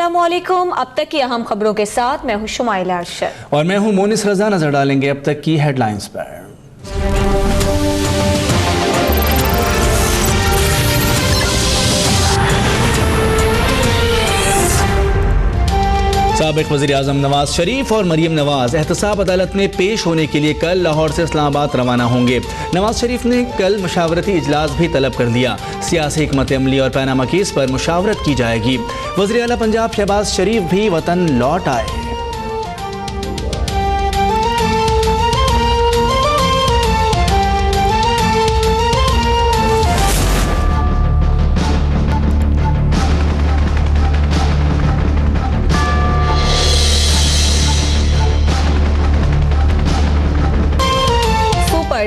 अस्सलामुअलैकुम। अब तक की अहम खबरों के साथ मैं हूं शुमाइला अरशद और मैं हूं मोनिस रजा। नजर डालेंगे अब तक की हेडलाइंस पर। साबिक वज़ीर आज़म नवाज शरीफ और मरियम नवाज एहतसाब अदालत में पेश होने के लिए कल लाहौर से इस्लामाबाद रवाना होंगे। नवाज शरीफ ने कल मशावरती इजलास भी तलब कर दिया। सियासी हिकमत अमली और पैनामा केस पर मुशावरत की जाएगी। वज़ीर आला पंजाब शहबाज शरीफ भी वतन लौट आए।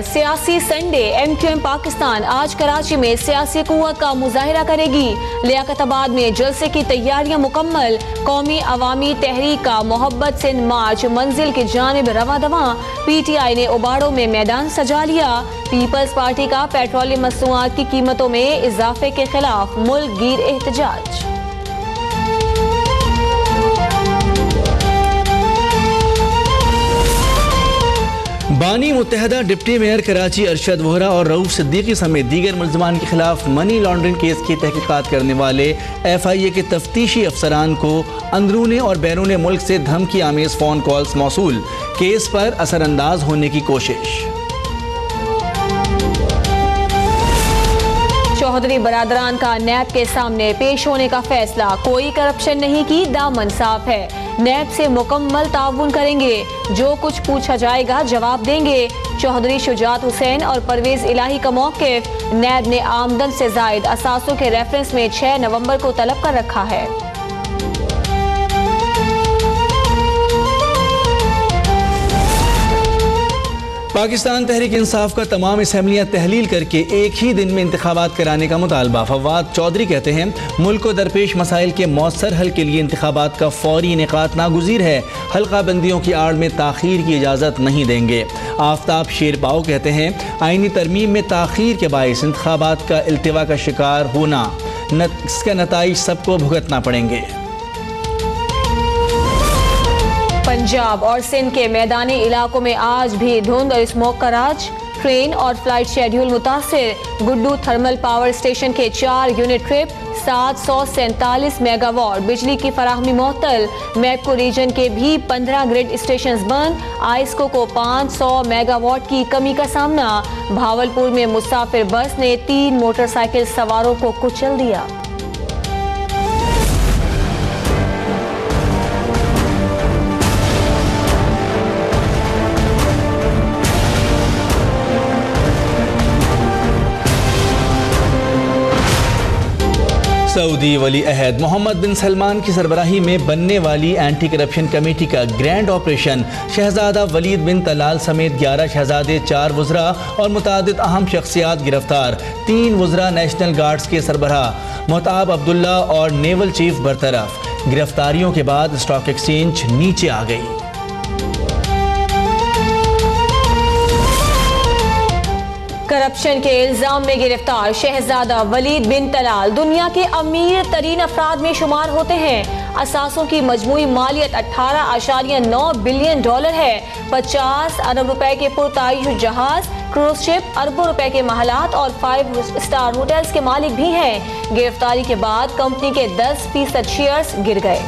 सियासी संडे MQM पाकिस्तान आज कराची में सियासी कुव्वत का मुजाहिरा करेगी। लियाकताबाद में जलसे की तैयारियां मुकम्मल। कौमी अवामी तहरीक का मोहब्बत सिंध मार्च मंजिल की जानिब रवा दवा। PTI ने उबाड़ों में मैदान सजा लिया। पीपल्स पार्टी का पेट्रोलियम मसनूआत की कीमतों में इजाफे के खिलाफ मुल्क गिर एहतजाज। बानी मुत्तहदा डिप्टी मेयर कराची अरशद वोहरा और रऊफ सिद्दीकी समेत दीगर मुल्ज़मान के खिलाफ मनी लॉन्ड्रिंग केस की तहकीकात करने वाले FIA के तफ्तीशी अफसरान को अंदरूनी और बैरून मुल्क से धमकी आमेज फ़ोन कॉल्स मौसूल। केस पर असरअंदाज होने की कोशिश। चौधरी बरादरान का नैब के सामने पेश होने का फैसला। कोई करप्शन नहीं की, दामन साफ है। नैब से मुकम्मल ताउन करेंगे। जो कुछ पूछा जाएगा जवाब देंगे। चौधरी शुजात हुसैन और परवेज इलाही का मौक़िफ़। नैब ने आमदन से ज़ायद असासों के रेफरेंस में 6 नवंबर को तलब कर रखा है। पाकिस्तान तहरीक इंसाफ का तमाम असम्बलियाँ तहलील करके एक ही दिन में इंतखाबात कराने का मुतालबा। फवाद चौधरी कहते हैं मुल्क को दरपेश मसाइल के मौसर हल के लिए इंतखाबात का फौरी इनेकात नागुज़ीर है। हल्का बंदियों की आड़ में ताख़ीर की इजाज़त नहीं देंगे। आफ्ताब शेरपाओ कहते हैं आईनी तरमीम में ताख़ीर के बाइस इंतखाबात का इल्तिवा का शिकार होना, इसका नताइज सबको भुगतना पड़ेंगे। पंजाब और सिंध के मैदानी इलाकों में आज भी धुंध और स्मोक का राज। ट्रेन और फ्लाइट शेड्यूल मुतासिर। गुड्डू थर्मल पावर स्टेशन के 4 यूनिट ट्रिप। 747 मेगावाट बिजली की फराहमी मुअत्तल। मैपको रीजन के भी 15 ग्रिड स्टेशन बंद। आइस्को को 500 मेगावाट की कमी का सामना। भावलपुर में मुसाफिर बस ने 3 मोटरसाइकिल सवारों को कुचल दिया। सऊदी वली अहद मोहम्मद बिन सलमान की सरबराही में बनने वाली एंटी करप्शन कमेटी का ग्रैंड ऑपरेशन। शहजादा वलीद बिन तलाल समेत 11 शहजादे, 4 वज़रा और मुतादिद अहम शख्सियात गिरफ्तार। 3 वज़रा नेशनल गार्ड्स के सरबराह मोहताब अब्दुल्ला और नेवल चीफ बरतरफ। गिरफ्तारियों के बाद स्टॉक एक्सचेंज नीचे आ गई। करप्शन के इल्जाम में गिरफ्तार शहजादा वलीद बिन तलाल दुनिया के अमीर तरीन अफराद में शुमार होते हैं। असासों की मजमूई मालियत 18.9 बिलियन डॉलर है। 50 अरब रुपए के पुरताइश जहाज, क्रूज शिप, अरबों रुपए के महलात और 5 स्टार होटल्स के मालिक भी हैं। गिरफ्तारी के बाद कंपनी के 10% शेयर्स गिर गए।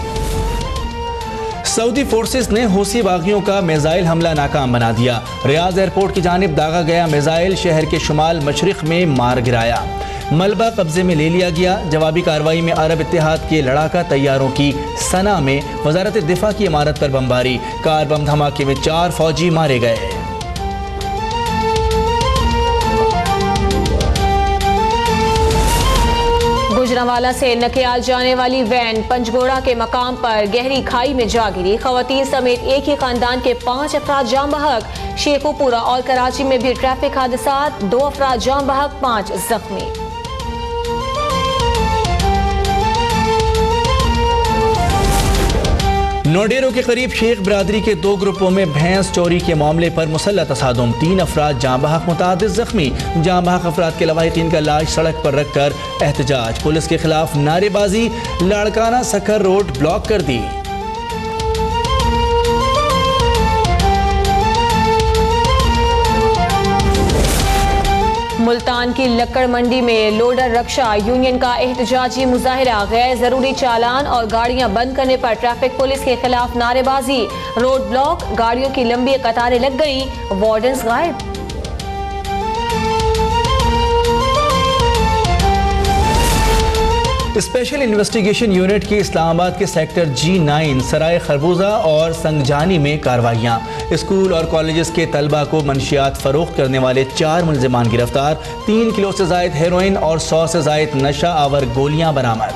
सऊदी फोर्सेस ने हूसी बागियों का मिसाइल हमला नाकाम बना दिया। रियाज एयरपोर्ट की जानिब दागा गया मिसाइल शहर के शुमाल मशरिक में मार गिराया। मलबा कब्जे में ले लिया गया। जवाबी कार्रवाई में अरब इत्तेहाद के लड़ाका तैयारों की सना में वजारत दिफा की इमारत पर बमबारी। कार बम धमाके में 4 फौजी मारे गए। गुजरांवाला से नकियाल जाने वाली वैन पंजगोड़ा के मकाम पर गहरी खाई में जा गिरी। खवातीन समेत एक ही खानदान के 5 अफराद जाम बहक। शेखोपुरा और कराची में भी ट्रैफिक हादसात। 2 अफराद जाम बहक, 5 जख्मी। नोडेरो के करीब शेख बरादरी के 2 ग्रुपों में भैंस चोरी के मामले पर मुसल्लह तसादुम, 3 अफराद जाँ बहक, मुतादिद जख्मी। जाँ बहक अफराद के लवाहिकीन का लाश सड़क पर रखकर एहतजाज, पुलिस के खिलाफ नारेबाजी, लाड़काना सखर रोड ब्लॉक कर दी। मुल्तान की लक्कड़ मंडी में लोडर रक्षा यूनियन का एहतजाजी मुजाहिरा, गैर जरूरी चालान और गाड़ियां बंद करने पर ट्रैफिक पुलिस के खिलाफ नारेबाजी, रोड ब्लॉक, गाड़ियों की लंबी कतारें लग गई, वार्डन्स गायब। स्पेशल इन्वेस्टिगेशन यूनिट की इस्लामाबाद के सेक्टर G9 सराय खरबूजा और संगजानी में कार्रवाइयाँ, स्कूल और कॉलेजेस के तलबा को मनशियात फरोख्त करने वाले 4 मुलजिमान गिरफ्तार, 3 किलो से जायद हेरोइन और 100 से जायद नशा आवर गोलियां बरामद।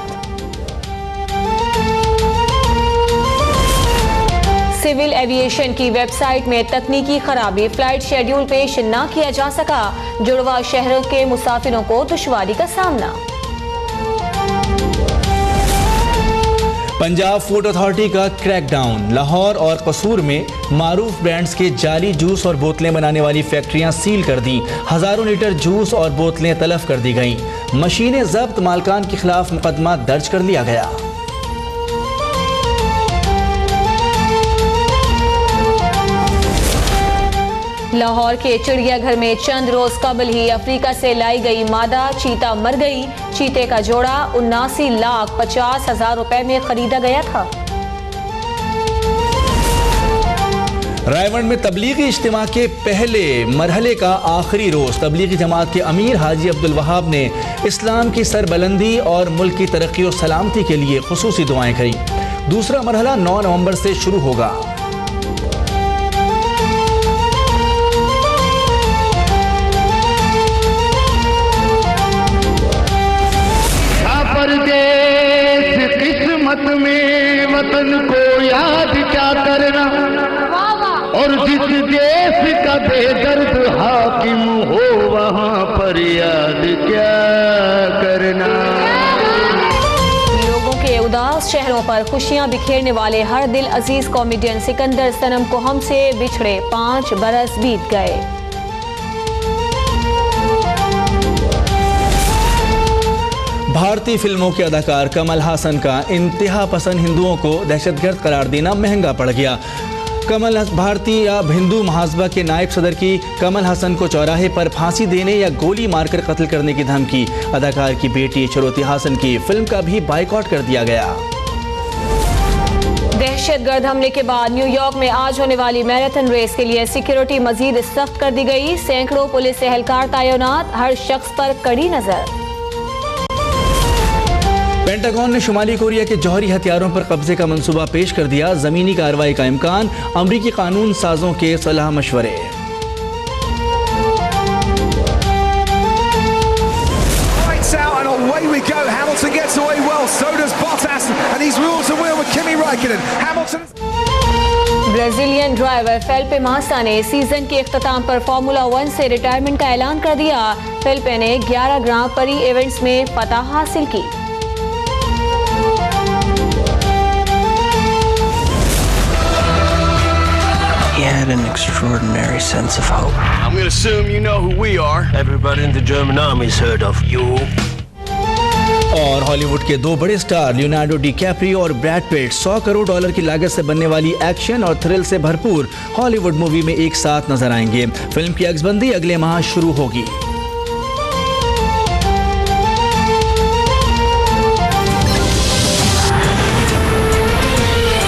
सिविल एविएशन की वेबसाइट में तकनीकी खराबी, फ्लाइट शेड्यूल पेश न किया जा सका, जुड़वा शहरों के मुसाफिरों को दुश्वारी का सामना। पंजाब फूड अथॉरिटी का क्रैकडाउन, लाहौर और कसूर में मारूफ ब्रांड्स के जाली जूस और बोतलें बनाने वाली फैक्ट्रियां सील कर दी, हजारों लीटर जूस और बोतलें तलफ कर दी गईं, मशीनें जब्त, मालकान के खिलाफ मुकदमा दर्ज कर लिया गया। लाहौर के चिड़ियाघर में चंद रोज कबल ही अफ्रीका से लाई गई मादा चीता मर गई, चीते का जोड़ा 79,50,000 रुपए में खरीदा गया था। रायवंड में तबलीगी इज्तिमा के पहले मरहले का आखिरी रोज, तबलीगी जमात के अमीर हाजी अब्दुल वहाब ने इस्लाम की सरबलंदी और मुल्क की तरक्की और सलामती के लिए खुसूसी दुआएं करी। दूसरा मरहला 9 नवंबर से शुरू होगा। किस्मत में वतन को याद क्या करना, और जिस देश का बेदर्द हाकिम हो वहां पर याद क्या करना। लोगों के उदास चेहरों पर खुशियां बिखेरने वाले हर दिल अजीज कॉमेडियन सिकंदर सनम को हमसे बिछड़े 5 बरस बीत गए। भारतीय फिल्मों के अदाकार कमल हासन का इंतहा पसंद हिंदुओं को दहशतगर्द करार देना महंगा पड़ गया। भारतीय हिंदू महासभा के नायब सदर की कमल हसन को चौराहे पर फांसी देने या गोली मारकर कत्ल करने की धमकी, अदाकार की बेटी श्रुति हासन की फिल्म का भी बाइकआउट कर दिया गया। दहशतगर्द हमले के बाद न्यूयॉर्क में आज होने वाली मैराथन रेस के लिए सिक्योरिटी मजीद सख्त कर दी गई, सैकड़ों पुलिस एहलकार तैनात, हर शख्स पर कड़ी नजर। पेंटागन ने शुमाली कोरिया के जौहरी हथियारों पर कब्जे का मंसूबा पेश कर दिया, जमीनी कार्रवाई का इम्कान, अमरीकी कानून साजों के सलाह मशवरे। ब्राजीलियन ड्राइवर फेलिपे मासा ने सीजन के इख्तिताम पर फार्मूला 1 से रिटायरमेंट का ऐलान कर दिया। फेलिपे ने 11 ग्रां प्री इवेंट्स में फतह हासिल की। He had an extraordinary sense of hope. I'm going to assume you know who we are. Everybody in the German army's heard of you. और हॉलीवुड के 2 बड़े स्टार लियोनार्डो डिकैप्रियो और Brad Pitt $100 crore की लागत से बनने वाली एक्शन और थ्रिल से भरपूर हॉलीवुड मूवी में एक साथ नजर आएंगे। फिल्म की अक्सबंदी अगले माह शुरू होगी।